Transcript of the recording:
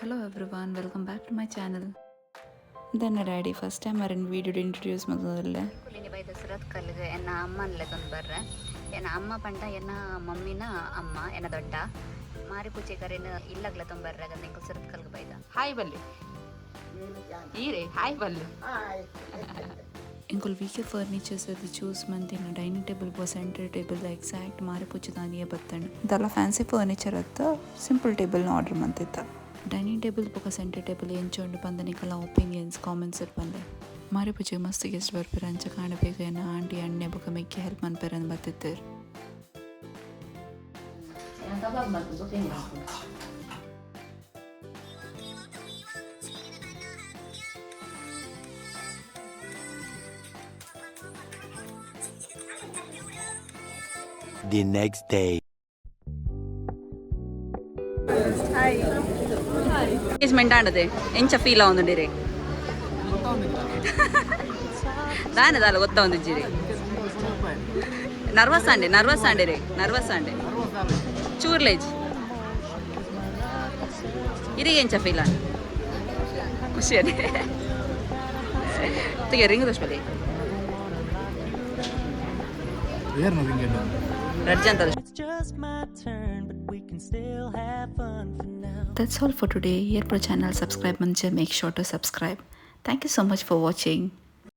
Hello everyone, welcome back to my channel. Then daddy first time I in video to introduce madalla. ಕುಲಿನಿ ಬೈ ದಸರತ್ ಕಲ್ಗೆ ಎನ್ನ ಅಮ್ಮನ್ಲೆ ತಂದು ಬರ್ರೆ ಎನ್ನ ಅಮ್ಮ ಪಂಡ ಎನ್ನ ಮಮ್ಮಿನ ಅಮ್ಮ ಎನ್ನ ದೊಡ್ಡ ಮಾರಿ ಪೂಜೆ ಕರೆನ ಇಲ್ಲಗ್ಲ ತೊಂಬರ್ರೆ ಗಂದ ಇಂಕಲ್ ಸುರತ್ ಕಲ್ಗೆ ಬೈದ ಹಾಯ್ ಬಲ್ಲಿ ಈರೆ ಹಾಯ್ ಬಲ್ಲಿ Inkul weekend furnitures ಅದು choose ಮಂದಿನ ಡೈನಿಂಗ್ ಟೇಬಲ್ ಬೋ ಸೆಂಟರ್ ಟೇಬಲ್ ಎಕ್ಸಾಕ್ಟ್ ಮಾರಿ ಪೂಜೆ ದಾನಿಯೇ ಬತ್ತಂಡು ದಲ್ಲ ಫ್ಯಾನ್ಸಿ ಫರ್ನಿಚರ್ ಅತ್ತ ಸಿಂಪಲ್ ಟೇಬಲ್ ಆರ್ಡರ್ ಮಂತಿತ್ತ ಡೈನಿಂಗ್ ಟೇಬಲ್ ಬೊಕ ಸೆಂಟರ್ ಟೇಬಲ್ ಎಂಚೊಂಡು ಬಂದನಿಕಲ್ಲ ಒಪಿನಿಯನ್ಸ್ ಕಾಮೆಂಟ್ಸ್ ಬಂದೆ ಮಾರಿ ಪೂಜೆ ಮಸ್ತ್ ಗೆಸ್ಟ್ ಬರ್ಪೇರು ಅಂಚ ಕಾಣಬೇಕು ಏನ ಆಂಟಿ ಅಣ್ಣೆ ಬೊಕ ಮೆಕ್ಕಿ ಹೆಲ್ಪ್ ಮನ್ಪೇರ ಅಂತ ಬತ್ತಿತ್ತೇರು The next day. ಎಂಗೇಜ್ಮೆಂಟ್ ಆಂಡದೆ ಎಂಚ ಫೀಲ್ ಆವೊಂದುಂಡಿರಿ ದಾನದಾಲ ಗೊತ್ತವೊಂದಿಜ್ಜಿರಿ ನರ್ವಸ್ ಆಂಡೆ ರೀ ಚೂರ್ಲೇಜ್ ಇರಿಗೆ ಎಂಚ ಫೀಲ್ ಆಂಡ್ ಖುಷಿಯರಿ ತೆಗೆ ring ದೋಷ್ಪಲಿ ರಡ್ಜಂತ That's all for today. Here pro channel subscribe manche make sure to subscribe. Thank you so much for watching.